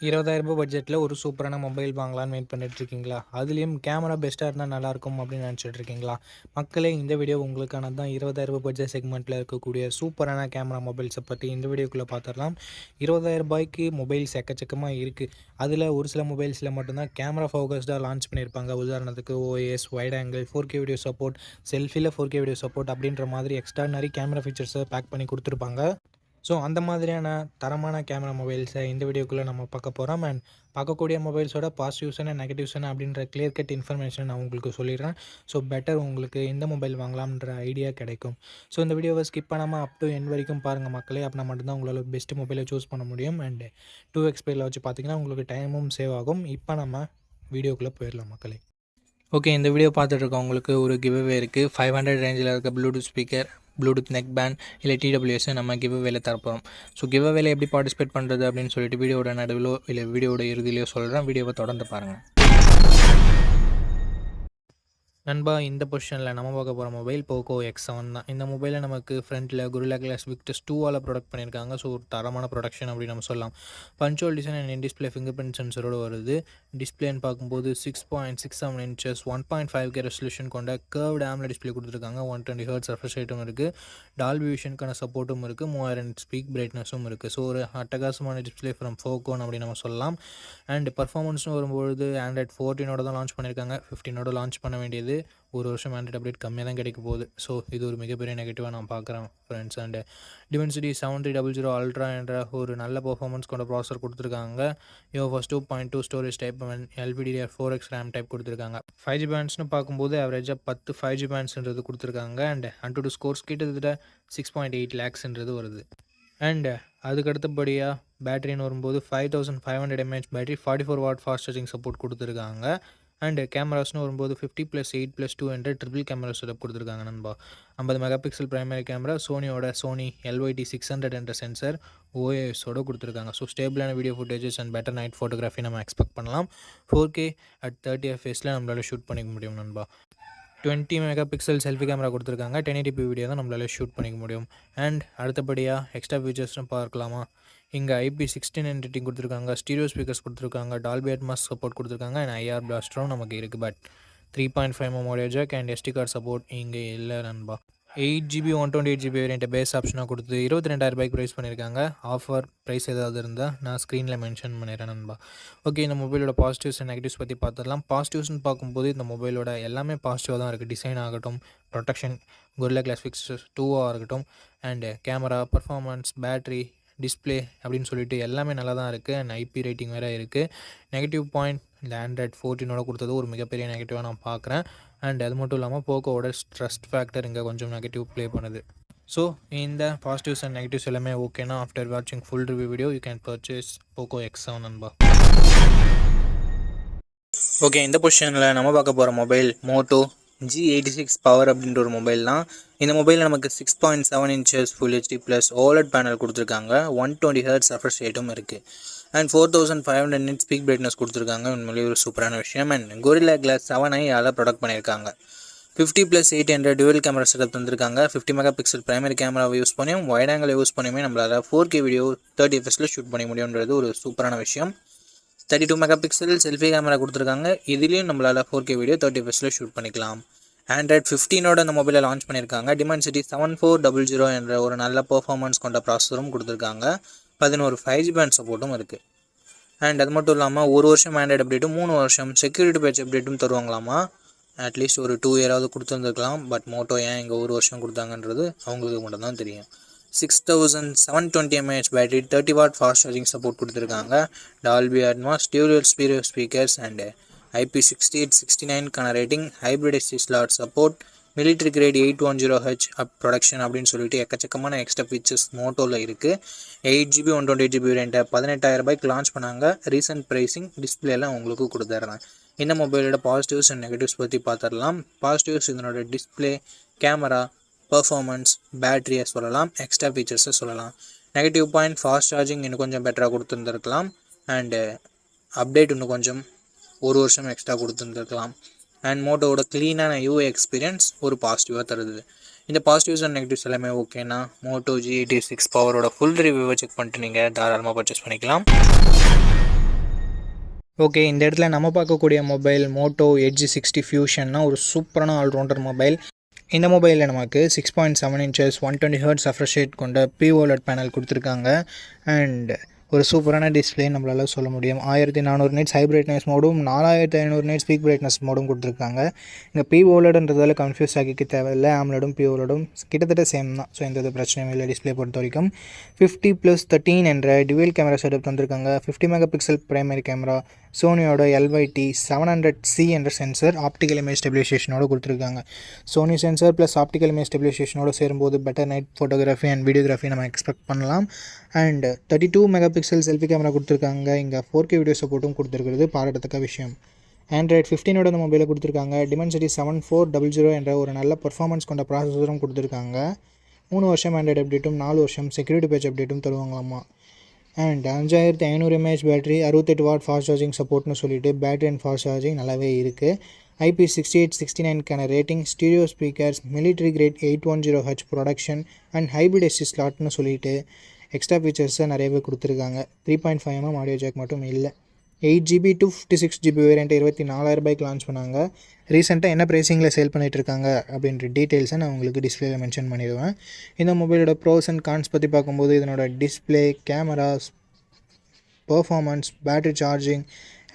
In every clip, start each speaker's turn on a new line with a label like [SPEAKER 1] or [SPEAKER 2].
[SPEAKER 1] ரூ. 20,000 பட்ஜெட்டில் ஒரு சூப்பரான மொபைல் வாங்கலான்னு வெயிட் பண்ணிட்டு இருக்கீங்களா? அதுலேயும் கேமரா பெஸ்ட்டாக இருந்தால் நல்லாயிருக்கும் அப்படின்னு நினச்சிட்டு இருக்கீங்களா? மக்களே, இந்த வீடியோ உங்களுக்கானது தான். ரூ. 20,000 பட்ஜெட் செக்மெண்ட்டில் இருக்கக்கூடிய சூப்பரான கேமரா மொபைல்ஸை பற்றி இந்த வீடியோக்குள்ளே பார்த்துடலாம். ரூ. 20,000 மொபைல்ஸ் எக்கச்சக்கமாக இருக்குது. அதில் ஒரு சில மொபைல்ஸில் மட்டும்தான் கேமரா ஃபோக்கஸ்டாக லான்ச் பண்ணியிருப்பாங்க. உதாரணத்துக்கு OS, wide angle, 4K video support, செல்ஃபியில் 4K வீடியோ சப்போர்ட் அப்படின்ற மாதிரி எக்ஸ்ட்ரானரி கேமரா ஃபீச்சர்ஸை பேக் பண்ணி கொடுத்துருப்பாங்க. ஸோ அந்த மாதிரியான தரமான கேமரா மொபைல்ஸை இந்த வீடியோக்குள்ளே நம்ம பார்க்க போகிறோம். அண்ட் பார்க்கக்கூடிய மொபைல்ஸோட பாசிட்டிவ்ஸ் என்ன, நெகட்டிவ்ஸ் என்ன அப்படின்ற கிளியர் கட் இன்ஃபர்மேஷன் நான் உங்களுக்கு சொல்லிடுறேன். ஸோ பெட்டர் உங்களுக்கு எந்த மொபைல் வாங்கலாம்ன்ற ஐடியா கிடைக்கும். ஸோ இந்த வீடியோவை ஸ்கிப் பண்ணாமல் அப் டு எண்ட் வரைக்கும் பாருங்கள் மக்களே. அப்படின்னா மட்டும்தான் உங்களால் பெஸ்ட் மொபைலை சூஸ் பண்ண முடியும். அண்ட் 2x பேரில் வச்சு பார்த்தீங்கன்னா உங்களுக்கு டைமும் சேவ் ஆகும். இப்போ நம்ம வீடியோக்குள்ளே போயிடலாம் மக்களே. ஓகே, இந்த வீடியோ பார்த்துட்டு இருக்கவங்களுக்கு ஒரு கிவ்அவே இருக்குது. 500 ரேஞ்சில் இருக்க Bluetooth speaker, Bluetooth neck band இல்லை TWS நம்ம கிவ்அவேல தரப்போம். ஸோ கிவ்அவேல எப்படி பார்ட்டிசிபேட் பண்ணுறது அப்படின்னு சொல்லிட்டு வீடியோட நடுவிலோ இல்லை வீடியோட இறுதியிலையோ சொல்கிறேன். வீடியோவை தொடர்ந்து பாருங்கள் நண்பா. இந்த பொசிஷனில் நம்ம பார்க்க போகிற மொபைல் போக்கோ X7 தான். இந்த மொபைலில் நமக்கு ஃப்ரண்ட்டில் Gorilla Glass Victus 2ஆல் ப்ரொடக்ட் பண்ணியிருக்காங்க. ஸோ ஒரு தரமான ப்ரொடக்ஷன் அப்படின்னு நம்ம சொல்லலாம். பஞ்சுவல் design and display finger print சென்சரோடு வருது. டிஸ்பிளேன்னு பார்க்கும்போது 6.67 inches 1.5K ரெசல்யூஷன் கொண்ட கர்வ்டு AMOLED டிஸ்பிளே கொடுத்துருக்காங்க. 120 Hz ரெஃப்ரெஷ் ரேட்டும் இருக்குது. டால்பி விஷனுக்கான சப்போர்ட்டும் இருக்குது. 3000 ஸ்பீக் பிரைட்னஸும் இருக்குது. ஸோ ஒரு அட்டகாசமான டிஸ்பிளே ஃப்ரம் ஃபோக்கோன் அப்படின்னு நம்ம சொல்லலாம். அண்ட் பர்ஃபார்மன்ஸ்னு வரும்பொழுது Android 14ஓட தான் லான்ச் பண்ணியிருக்காங்க. 15ஓட லான்ச் பண்ண வேண்டியது ஒரு வருஷம் ஆண்ட்ராய்ட் அப்டேட் கம்மியாக தான் கிடைக்க போகுது. ஸோ இது ஒரு மிகப்பெரிய நெகட்டிவாக நான் பார்க்குறேன் ஃப்ரெண்ட்ஸ். அண்ட் Dimensity 7300 Ultra என்ற ஒரு நல்ல பர்ஃபார்மன்ஸ் கொண்ட ப்ராசஸர் கொடுத்துருக்காங்க. UFS 2.2 storage type and LPDDR4X RAM type கொடுத்துருக்காங்க. 5G பேண்ட்ஸ்னு பார்க்கும்போது ஆவரேஜாக 10 5G பேண்ட்ஸ்ன்றது கொடுத்துருக்காங்க. அண்ட் ANTUTU ஸ்கோர்ஸ் கிட்டத்தட்ட 6.8 lakhsன்றது வருது. அண்ட் அதுக்கு அடுத்தபடியாக பேட்டரின்னு வரும்போது 5500 mAh battery, 44 watt fast charging support கொடுத்துருக்காங்க. அண்ட் கேமராஸ்னு வரும்போது 50+8+2 என்ற ட்ரிபிள் கேமரா செட்டப் கொடுத்துருக்காங்க நண்பா. 50 மெகா பிக்சல் பிரைமரி கேமரா, சோனியோட சோனி LYT600 என்ற சென்சர் OISோட கொடுத்துருக்காங்க. ஸோ ஸ்டேபிளான video footages and better night photography நம்ம எக்ஸ்பெக்ட் பண்ணலாம். 4K at 30 fps நம்மளால் ஷூட் பண்ணிக்க முடியும் நண்பா. 20 மெகா பிக்சல் செல்ஃபி கேமரா கொடுத்துருக்காங்க. 1080p வீடியோ தான் நம்மளால் ஷூட் பண்ணிக்க முடியும். அண்ட் அடுத்தபடியாக எக்ஸ்ட்ரா ஃபீச்சர்ஸ்னு பார்க்கலாமா? இங்கே IP69 ரேட்டிங் கொடுத்துருக்காங்க. ஸ்டீரியோ ஸ்பீக்கர்ஸ் கொடுத்துருக்காங்க. டால்பி அட்மாஸ் சப்போர்ட் கொடுத்துருக்காங்க. அண்ட் IR பிளாஸ்டரும் நமக்கு இருக்குது. But 3.5mm audio jack and SD card support இங்கே இல்லை நண்பா. 8GB 128GB வேரியண்ட்டை பேஸ் ஆப்ஷனாக கொடுத்து 22,000 ப்ரைஸ் பண்ணியிருக்காங்க. ஆஃபர் ப்ரைஸ் ஏதாவது இருந்தால் நான் ஸ்க்ரீனில் மென்ஷன் பண்ணிடுறேன் நண்பா. ஓகே, இந்த மொபைலோட பாசிட்டிவ்ஸ் அண்ட் நெகட்டிவ்ஸ் பற்றி பார்த்துடலாம். பாசிட்டிவ்ஸ்னு பார்க்கும்போது இந்த மொபைலோட எல்லாமே பாசிட்டிவாக தான் இருக்குது. டிசைன் ஆகட்டும், ப்ரொடெக்ஷன், Gorilla Glass Victus 2ஆக இருக்கட்டும், and camera, performance, battery, display அப்படின்னு சொல்லிட்டு எல்லாமே நல்லா தான் இருக்குது. அண்ட் IP ரேட்டிங் வேறு இருக்குது. நெகட்டிவ் பாயிண்ட் இந்த Android 14ஓட கொடுத்தது ஒரு மிகப்பெரிய நெகட்டிவாக நான் பார்க்குறேன். அண்ட் அது மட்டும் இல்லாமல் போக்கோவோட ட்ரஸ்ட் ஃபேக்டர் இங்கே கொஞ்சம் நெகட்டிவ் ப்ளே பண்ணுது. ஸோ இந்த பாசிட்டிவ்ஸ் அண்ட் நெகட்டிவ்ஸ் எல்லாமே ஓகேனா ஆஃப்டர் வாட்சிங் full review video you can purchase Poco X7 நண்பா. ஓகே, இந்த பொசிஷனில் நம்ம பார்க்க போகிற மொபைல் மோட்டோ G86 பவர் அப்படின்ற ஒரு மொபைல் தான். இந்த மொபைலில் நமக்கு 6.7 inches full HD plus OLED panel கொடுத்துருக்காங்க. 120 Hz ரெஃப்ரெஷ் ரேட்டும் இருக்குது. அண்ட் 4500 nits ஸ்பீக் பிரைட்னஸ் கொடுத்துருக்காங்க. உண்மையிலேயே ஒரு சூப்பரான விஷயம். And Gorilla Glass 7i product பண்ணியிருக்காங்க. 50+8 என்ற டுவல் கேமரா செட்டப் தந்திருக்காங்க. 50 மெகா பிக்சல் பிரைமரி கேமராவை யூஸ் பண்ணியும் வைட் ஆங்கிள் யூஸ் பண்ணியுமே நம்மளால் 4K வீடியோ 30 fps ஷூட் பண்ண முடியுன்றது ஒரு சூப்பரான விஷயம். 32 மெகா பிக்சல் செல்ஃபி கேமரா கொடுத்துருக்காங்க. இதுலேயும் நம்மளால் 4K வீடியோ 30 fps ஷூட் பண்ணிக்கலாம். Android 15ஓட அந்த மொபைலை லான்ச் பண்ணியிருக்காங்க. Dimensity 7400 என்ற ஒரு நல்ல பர்ஃபார்மன்ஸ் கொண்ட ப்ராசஸரும் கொடுத்துருக்காங்க. 11 5G பேண்ட் சப்போர்ட்டும் இருக்குது. அண்ட் அது மட்டும் இல்லாமல் ஒரு வருஷம் ஆண்ட்ராய்டு அப்டேட்டும் 3 வருஷம் செக்யூரிட்டி பேட்ச் அப்டேட்டும் தருவாங்களாமா. அட்லீஸ்ட் ஒரு 2 இயராவது கொடுத்துருந்துருக்கலாம். பட் மோட்டோ ஏன் இங்கே ஒரு வருஷம் கொடுத்தாங்கன்றது அவங்களுக்கு மட்டும்தான் தெரியும். 6720 mAh battery, 30 watt fast charging support கொடுத்துருக்காங்க. Dolby Atmos, dual stereo speakers and IP6869க்கான rating, hybrid SD slot support, military grade 810H protection அப்படின்னு சொல்லிட்டு எக்கச்சக்கமான எக்ஸ்ட்ரா ஃபீச்சர்ஸ் மோட்டோவில் இருக்குது. 8GB 128GB வேரியண்ட்டை 18,000 லான்ச் பண்ணாங்க. ரீசெண்ட் ப்ரைஸிங் டிஸ்பிளேலாம் உங்களுக்கு கொடுத்துட்றேன். இந்த மொபைலோட பாசிட்டிவ்ஸ் அண்ட் நெகட்டிவ்ஸ் பற்றி பார்த்துடலாம். பாசிட்டிவ்ஸ் இதனோட டிஸ்பிளே, கேமரா, பர்ஃபார்மன்ஸ், பேட்டரியை சொல்லலாம். எக்ஸ்ட்ரா ஃபீச்சர்ஸை சொல்லலாம். நெகட்டிவ் பாயிண்ட் ஃபாஸ்ட் சார்ஜிங் இன்னும் கொஞ்சம் பெட்டராக கொடுத்துருந்துருக்கலாம். அண்டு அப்டேட் இன்னும் கொஞ்சம் ஒரு வருஷம் எக்ஸ்ட்ரா கொடுத்துருந்துருக்கலாம். அண்ட் மோட்டோவோட க்ளீனான UI எக்ஸ்பீரியன்ஸ் ஒரு பாசிட்டிவாக தருது. இந்த பாசிட்டிவ்ஸ் அண்ட் நெகட்டிவ்ஸ் எல்லாமே ஓகேனா மோட்டோ G86 பவரோட ஃபுல் ரிவ்யூவை செக் பண்ணிட்டு நீங்கள் தாராளமாக பர்ச்சேஸ் பண்ணிக்கலாம். ஓகே, இந்த இடத்துல நம்ம பார்க்கக்கூடிய மொபைல் மோட்டோ எட்ஜ் 60 ஃபியூஷன்னா ஒரு சூப்பரான ஆல்ரவுண்டர் மொபைல். இந்த மொபைலில் நமக்கு 6.7 இன்ச்சஸ் 120 ஹெர்ட்ஸ் ரெஃப்ரெஷ் ரேட் கொண்ட OLED பேனல் கொடுத்துருக்காங்க. அண்ட் ஒரு சூப்பரான டிஸ்பிளே நம்மளால் சொல்ல முடியும். 1400 நிட்ஸ் ஹை பிரைட்னஸ் மோடும் 4500 நிட்ஸ் பீக் பிரைட்னஸ் மோடும் கொடுத்துருக்காங்க. இங்கே OLEDன்றதால கன்ஃபியூஸ் ஆகிக்க தேவையில்லை. AMOLEDும் OLEDும் கிட்டத்தட்ட சேம் தான். ஸோ எந்த பிரச்சனையும் இல்லை டிஸ்பிளே பொறுத்த வரைக்கும். 50+13 என்ற டுவெல் கேமரா செட்டப் தந்திருக்காங்க. 50 மெகா பிக்சல் பிரைமரி கேமரா, சோனியோட LYT 700C என்ற சென்சர் ஆப்டிக்கல் இமேஜ் ஸ்டெபிலைசேஷனோடு கொடுத்துருக்காங்க. Sony sensor plus optical image ஸ்டெபிலைசேஷனோடு சேரும்போது better night photography and videography நம்ம எக்ஸ்பெக்ட் பண்ணலாம். And 32 mega pixel selfie camera கொடுத்துருக்காங்க. இங்கே 4K வீடியோ சப்போர்ட்டும் கொடுத்துருக்கிறது பாராட்டத்தக்க விஷயம். Android 15ஓட இந்த மொபைலை கொடுத்துருக்காங்க. Dimensity 7400 என்ற ஒரு நல்ல பர்ஃபார்மன்ஸ் கொண்ட ப்ராசஸரும் கொடுத்துருக்காங்க. 3 வருஷம் ஆண்ட்ராய்டு அப்டேட்டும் 4 வருஷம் செக்யூரிட்டி பேட்ச் அப்டேட்டும் தருவாங்களாமா. And 5500 mAh battery, 68 watt fast charging சப்போர்ட்னு சொல்லிட்டு பேட்டரி அண்ட் ஃபாஸ்ட் சார்ஜிங் நல்லாவே இருக்குது. IP68-69க்கான rating, stereo speakers, military grade 810Hz protection and hybrid SD ஸ்லாட்னு சொல்லிட்டு எக்ஸ்ட்ரா ஃபீச்சர்ஸை நிறையவே கொடுத்துருக்காங்க. 3.5mm ஆடியோ ஜாக் மட்டும் இல்லை. 8GB to 56GB வேரியண்ட்டை 24,000 ரூபாய்க்கு லான்ச் பண்ணாங்க. ரீசெண்டாக என்ன ப்ரைஸிங்கில் சேல் பண்ணிகிட்ருக்காங்க அப்படின்ற டீட்டெயில்ஸை நான் உங்களுக்கு டிஸ்பிளேயில் மென்ஷன் பண்ணிடுவேன். இந்த மொபைலோட ப்ரோஸ் அண்ட் கான்ஸ் பற்றி பார்க்கும்போது இதனோட display, cameras, performance, battery charging,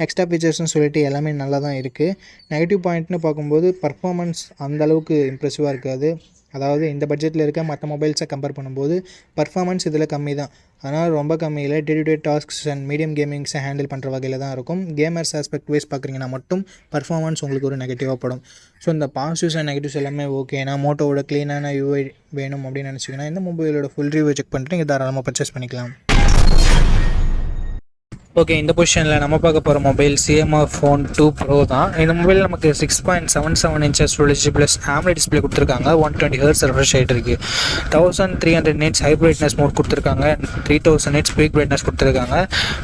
[SPEAKER 1] extra ஃபீச்சர்ஸ்னு சொல்லிட்டு எல்லாமே நல்லா தான் இருக்குது. நெகட்டிவ் பாயிண்ட்னு பார்க்கும்போது பர்ஃபார்மன்ஸ் அந்தளவுக்கு இம்ப்ரெசிவாக இருக்காது. அதாவது இந்த பட்ஜெட்டில் இருக்க மற்ற மொபைல்ஸை கம்பேர் பண்ணும்போது பர்ஃபார்மன்ஸ் இதில் கம்மி தான். அதனால் ரொம்ப கம்மியில் day to day tasks and medium கேமிங்ஸை ஹேண்டில் பண்ணுற வகையில் தான் இருக்கும். கேமர்ஸ் ஆஸ்பெக்ட் வைஸ் பார்க்குறீங்கன்னா மட்டும் பர்ஃபார்மன்ஸ் உங்களுக்கு ஒரு நெகட்டிவாக படும். ஸோ இந்த பாசிட்டிவ்ஸ் அண்ட் நெகட்டிவ்ஸ் எல்லாமே ஓகேனா மோட்டோவோட க்ளீனான UI வேணும் அப்படின்னு நினச்சிங்கன்னா இந்த மொபைலோட ஃபுல் ரிவ்யூ செக் பண்ணிட்டு நீங்கள் தாராளமாக பர்ச்சேஸ் பண்ணிக்கலாம். ஓகே, இந்த பொசிஷனில் நம்ம பார்க்க போகிற மொபைல் CMF Phone 2 Pro தான். இந்த மொபைல் நமக்கு 6.77 inches full plus AMOLED display கொடுத்துருக்காங்க. 120 ஹெர்ட்ஸ் ரெஃப்ரெஷ் ரேட் இருக்குது. 1300 நிட்ஸ் ஹை பிரைட்னஸ் மோட் கொடுத்துருக்காங்க. 3000 நிட்ஸ் பீக் பிரைட்னஸ் கொடுத்துருக்காங்க.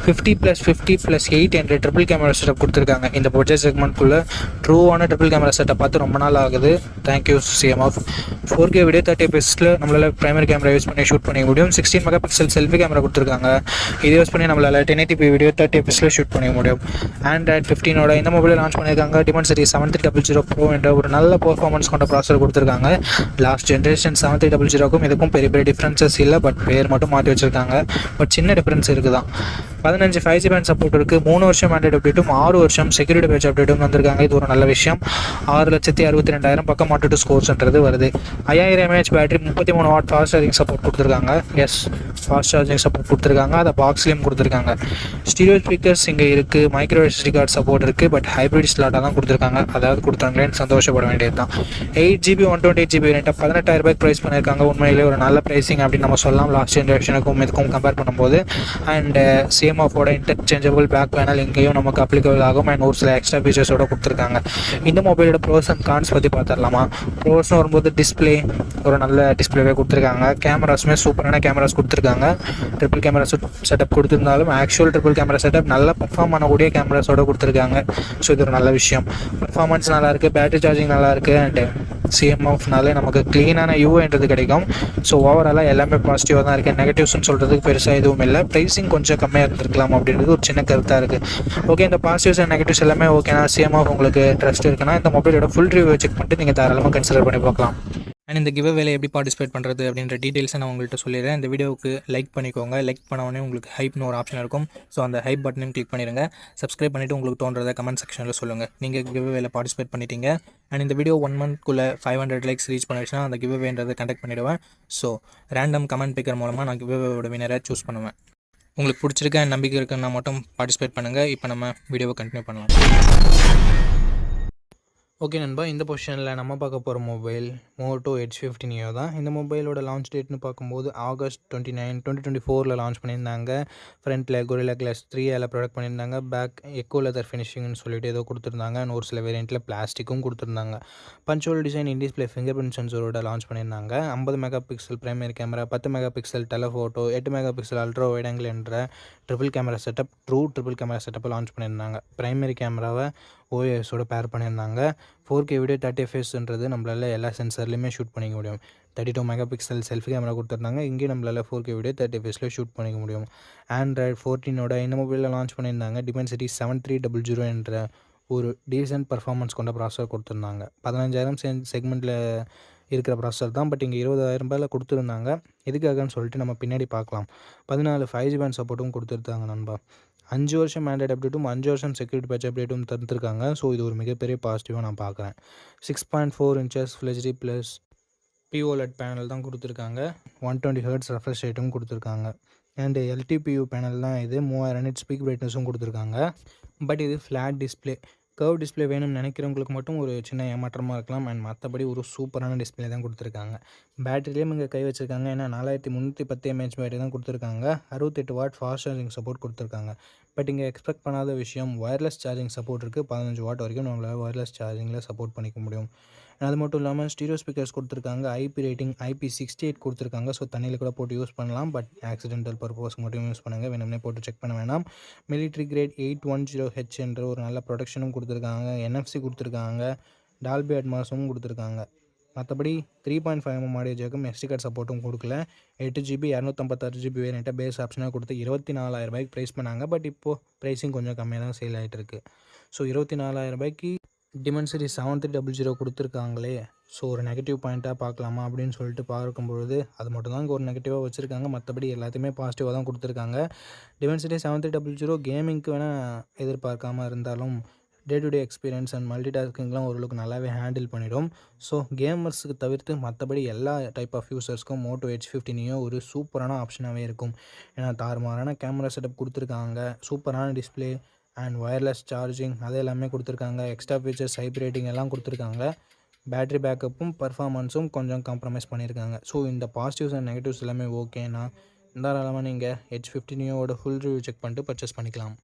[SPEAKER 1] 50+50+8 என்ற ட்ரிபிள் கேமரா செட்டப் கொடுத்துருக்காங்க. இந்த பட்ஜெட் செக்மெண்ட்குள்ளே ட்ரூவான ட்ரிபிள் கேமரா செட்டப் பார்த்து ரொம்ப நாள் ஆகுது. Thank you CMF. 4K video 30fps நம்மளால் பிரைமரி கேமரா யூஸ் பண்ணி ஷூட் பண்ணிக்க முடியும். 16 மெகா பிக்சல் செல்ஃபி கேமரா கொடுத்துருக்காங்க. இதை யூஸ் பண்ணி நம்மளால் 1080p வீடியோ 30fps ஷூட் பண்ணிக்க முடியும். Android 15ஓட இந்த மொபைலை லான்ச் பண்ணியிருக்காங்க. Dimensity 7300 Pro என்ற ஒரு நல்ல பர்ஃபார்மன்ஸ் கொண்ட ப்ராசஸர் கொடுத்துருக்காங்க. லாஸ்ட் ஜென்ரேஷன் 7300க்கும் இதுக்கும் பெரிய பெரிய டிஃப்ரென்சஸ் இல்லை. பட் பேர் மட்டும் மாற்றி வச்சுருக்காங்க. பட் சின்ன டிஃப்ரென்ஸ் இருக்குது தான். 15 5G பேண்ட் சப்போர்ட் இருக்குது. 3 வருஷம் ஆண்ட்ராய்டு அப்டேட்டும் 6 வருஷம் செக்யூரிட்டி பேட்ச் அப்டேட்டும் வந்திருக்காங்க. இது ஒரு நல்ல விஷயம். 6,62,000 பக்கம் மாட்டு ஸ்கோர்ஸ்ன்றது வருது. 5000 mAh battery, 33 what fast charging support கொடுத்துருக்காங்க. ஃபாஸ்ட் சார்ஜிங் சப்போர்ட் கொடுத்துருக்காங்க. அதை பாக்ஸ்லேயும் கொடுத்துருக்காங்க. ஸ்டீரியோ ஸ்பீக்கர்ஸ் இங்கே இருக்குது. மைக்ரோ SD கார்டு சப்போர்ட் இருக்குது. பட் ஹைப்ரிட் ஸ்லாட்டாக தான் கொடுத்துருக்காங்க. அதாவது கொடுத்தாங்களேன்னு சந்தோஷப்பட வேண்டியது தான். 8GB 128GB வேரியண்ட்டை 18,000 ரூபாய்க்கு ப்ரைஸ் பண்ணியிருக்காங்க. உண்மையிலே ஒரு நல்ல ப்ரைஸிங் அப்படின்னு நம்ம சொல்லலாம். லாஸ்ட் ஜென்ரேஷனுக்கும் இதுக்கும் கம்பேர் பண்ணும்போது. அண்ட் CMF-ஓட இன்டர்சேஞ்சபிள் பேக் பேனல் இங்கேயும் நமக்கு அப்ளிகபிள் ஆகும். அண்ட் ஒரு சில எக்ஸ்ட்ரா ஃபீச்சர்ஸோட கொடுத்துருக்காங்க. இந்த மொபைலோட ப்ரோஸ் அண்ட் கான்ஸ் பற்றி பார்த்துடலாமா? ப்ரோஸ்னு வரும்போது டிஸ்பிளே ஒரு நல்ல டிஸ்பிளேவே கொடுத்துருக்காங்க. கேமராஸுமே சூப்பரான கேமராஸ் கொடுத்துருக்காங்க. ட்ரிபிள் கேமரா செட்டப் கொடுத்துருந்தாலும் ஆக்சுவல் ட்ரிபிள் கேமரா செட்டப் நல்லா பர்ஃபார்ம் பண்ணக்கூடிய கேமராஸோடு கொடுத்துருக்காங்க. ஸோ இது ஒரு நல்ல விஷயம். பர்ஃபார்மன்ஸ் நல்லாயிருக்கு, பேட்டரி சார்ஜிங் நல்லாயிருக்கு. அண்ட் CMF-னாலே நமக்கு க்ளீனான UIன்றது கிடைக்கும். ஸோ ஓவராலாக எல்லாமே பாசிட்டிவாக தான் இருக்குது. நெகட்டிவ்ஸ்னு சொல்கிறதுக்கு பெருசாக எதுவும் இல்லை. ப்ரைஸிங் கொஞ்சம் கம்மியாக இருந்திருக்கலாம் அப்படின்றது ஒரு சின்ன கருத்தாக இருக்குது. ஓகே, இந்த பாசிட்டிவ்ஸ் அண்ட் நெகட்டிவ்ஸ் எல்லாமே ஓகேனா CMF உங்களுக்கு ட்ரஸ்ட் இருக்குன்னா இந்த மொபைலோட ஃபுல் ரிவ்யூ செக் பண்ணிட்டு நீங்கள் தாராளமாக கன்சிடர் பண்ணி பார்க்கலாம். அண்ட் இந்த கிவ் அவேல எப்படி பார்ட்டிசிபேட் பண்ணுறது அப்படின்ற டீட்டெயில்ஸை நான் உங்கள்கிட்ட சொல்லிடுறேன். இந்த வீடியோவுக்கு லைக் பண்ணிக்கோங்க. லைக் பண்ண உங்களுக்கு ஹைப்னு ஒரு ஆப்ஷன் இருக்கும். ஸோ அந்த ஹைப் பட்டனையும் கிளிக் பண்ணிடுங்க. சப்ஸ்கிரைப் பண்ணிவிட்டு உங்களுக்கு தோன்றதை கமெண்ட் செக்ஷனில் சொல்லுங்கள். நீங்கள் கிவ் அவேல பார்ட்டிசிபேட் பண்ணிட்டீங்க. அண்ட் இந்த வீடியோ 1 மந்த்க்குள்ளே 500 லைக்ஸ் ரீச் பண்ணிடுச்சுன்னா அந்த கிவ் அவேன்றது கண்டக்ட் பண்ணிவிடுவேன். ஸோ ரேண்டம் கமெண்ட் பிக்கர் மூலமாக நான் கிவ் அவேவோட வினரை சூஸ் பண்ணுவேன். உங்களுக்கு பிடிச்சிருக்க நம்பிக்கை இருக்குன்னா மட்டும் பார்ட்டிசிபேட் பண்ணுங்கள். இப்போ நம்ம வீடியோவை கண்டினியூ பண்ணலாம். ஓகே நண்பா, இந்த பொசிஷனில் நம்ம பார்க்க போகிற மொபைல் மோட்டோ எட்ஜ் 15 Neo தான். இந்த மொபைலோட லான்ச் டேட்னு பார்க்கும்போது August 29, 2024 லான்ச் பண்ணியிருந்தாங்க. ஃப்ரண்ட்டில் Gorilla Glass 3 ப்ரொடக்ட் பண்ணியிருந்தாங்க. பேக் எக்கோ லெதர் ஃபினிஷிங்னு சொல்லிட்டு ஏதோ கொடுத்துருந்தாங்க. ஒரு சில வேரியண்ட்டில் பிளாஸ்டிக்கும் கொடுத்துருந்தாங்க. பஞ்சுவல் design in display finger print சென்சரோட லான்ச் பண்ணியிருந்தாங்க. 50 mega pixel primary camera, 10 mega pixel telephoto, 8 mega pixel ultra wide angle என்ற triple camera setup, true triple camera செட்டப்பை லான்ச் பண்ணியிருந்தாங்க. பிரைமரி கேமராவை ஓஎஸோட பேர் பண்ணியிருந்தாங்க. 4K வீடியோ 30 எஃப்எஸ்ன்றது நம்மளால் எல்லா சென்சார்லேயுமே ஷூட் பண்ணிக்க முடியும். 32 மெகா பிக்சல் செல்ஃபி கேமரா கொடுத்துருந்தாங்க. இங்கேயும் நம்மளால் 4K வீடியோ 30 எஃப்எஸில் ஷூட் பண்ணிக்க முடியும். ஆண்ட்ராய்டு 14 இந்த மொபைலில் லான்ச் பண்ணியிருந்தாங்க. Dimensity 7300 என்ற ஒரு டீசென்ட் பர்ஃபார்மன்ஸ் கொண்ட ப்ராசஸர் கொடுத்துருந்தாங்க. 15,000 செக்மெண்ட்டில் இருக்கிற ப்ராசஸர் தான். பட் இங்கே 20,000 கொடுத்துருந்தாங்க. எதுக்காகன்னு சொல்லிட்டு நம்ம பின்னாடி பார்க்கலாம். 14 5G பேண்ட் சப்போர்ட்டும் கொடுத்துருந்தாங்க நண்பா. 5 வருஷம் ஆண்ட்ராய்டு அப்டேட்டும் 5 வருஷம் செக்யூரிட்டி பேட்ச் அப்டேட்டும் தந்துருக்காங்க. ஸோ இது ஒரு மிகப்பெரிய பாசிட்டிவாக நான் பார்க்குறேன். 6.4 inches Full HD plus POLED panel தான் கொடுத்துருக்காங்க. 120 Hz ரெஃப்ரெஷ் ரேட்டும் கொடுத்துருக்காங்க. அண்டு LTPU பேனல் தான் இது. 3000 nits ஸ்பீக் பிரைட்னஸும் கொடுத்துருக்காங்க. பட் இது ஃப்ளாட் டிஸ்பிளே. கர்வ் டிஸ்பிளே வேணும்னு நினைக்கிறவங்களுக்கு மட்டும் ஒரு சின்ன ஏமாற்றமாக இருக்கலாம். அண்ட் மற்றபடி ஒரு சூப்பரான டிஸ்பிளே தான் கொடுத்துருக்காங்க. பேட்டரிலேயும் இங்கே கை வச்சுருக்காங்க. ஏன்னா 4310 mAh பேட்டரி தான் கொடுத்துருக்காங்க. 68 வாட் ஃபாஸ்ட் சார்ஜிங் சப்போர்ட் கொடுத்துருக்காங்க. பட் இங்கே எக்ஸ்பெக்ட் பண்ணாத விஷயம் ஒயர்லெஸ் சார்ஜிங் சப்போர்ட் இருக்குது. 15 வாட் வரைக்கும் நம்மளால் ஒயர்லெஸ் சார்ஜிங்கில் சப்போர்ட் பண்ணிக்க முடியும். அது மட்டும் இல்லாமல் ஸ்டீரியோ ஸ்பீக்கர்ஸ் கொடுத்துருக்காங்க. IP ரேட்டிங் IP68 கொடுத்துருக்காங்க. ஸோ தண்ணியில் கூட போட்டு யூஸ் பண்ணலாம். பட் ஆக்சிடென்டல் பர்பஸ்க்கு மட்டும் யூஸ் பண்ணுங்கள். வேணும்னே போட்டு செக் பண்ண வேணாம். மிலிட்ரி கிரேட் 810H என்ற ஒரு நல்ல ப்ரொடக்ஷனும் கொடுத்துருக்காங்க. NFC கொடுத்துருக்காங்க. டால்பி அட்மாஸும் கொடுத்துருக்காங்க. மற்றபடி 3.5mm ஆடியோ ஜாக்கும் SD கார்டு சப்போர்ட்டும் கொடுக்கல. 8GB 256GB வேரியண்ட்டை பேஸ் ஆப்ஷனாக கொடுத்து 24,000 ப்ரைஸ் பண்ணாங்க. பட் இப்போது ப்ரைஸிங் கொஞ்சம் கம்மியாக தான் சேல் ஆகிட்டு இருக்குது. So 24,000 Dimensity 7300 கொடுத்துருக்காங்களே. ஸோ ஒரு நெகட்டிவ் பாயிண்ட்டாக பார்க்கலாமா அப்படின்னு சொல்லிட்டு பார்க்கும்பொழுது அது மட்டும் தான் இங்கே ஒரு நெகட்டிவாக வச்சுருக்காங்க. மற்றபடி எல்லாத்தையுமே பாசிட்டிவாக தான் கொடுத்துருக்காங்க. Dimensity 7300 கேமிங்க்கு வேணால் எதிர்பார்க்காமல் இருந்தாலும் day to day experience and multi டாஸ்கிங்லாம் ஓரளவுக்கு நல்லாவே ஹேண்டில் பண்ணிடும். ஸோ கேமர்ஸுக்கு தவிர்த்து மற்றபடி எல்லா டைப் ஆஃப் யூசர்ஸ்க்கும் Moto H50 Neo ஒரு சூப்பரான ஆப்ஷனாகவே இருக்கும். ஏன்னா தாறுமாறான கேமரா செட்டப் கொடுத்துருக்காங்க. சூப்பரான டிஸ்பிளே அண்ட் ஒயர்லெஸ் சார்ஜிங் அது எல்லாமே கொடுத்துருக்காங்க. எக்ஸ்ட்ரா ஃபீச்சர்ஸ் ஹைப் ரேட்டிங் எல்லாம் கொடுத்துருக்காங்க. பேட்டரி பேக்கப்பும் பர்ஃபார்மன்ஸும் கொஞ்சம் காம்ப்ரமைஸ் பண்ணியிருக்காங்க. ஸோ இந்த பாசிட்டிவ்ஸ் அண்ட் நெகட்டிவ்ஸ் எல்லாமே ஓகேனா தாராளமாக நீங்கள் H50 Neoவோட ஃபுல் ரிவ்யூ செக் பண்ணிட்டு பர்ச்சேஸ் பண்ணிக்கலாம்.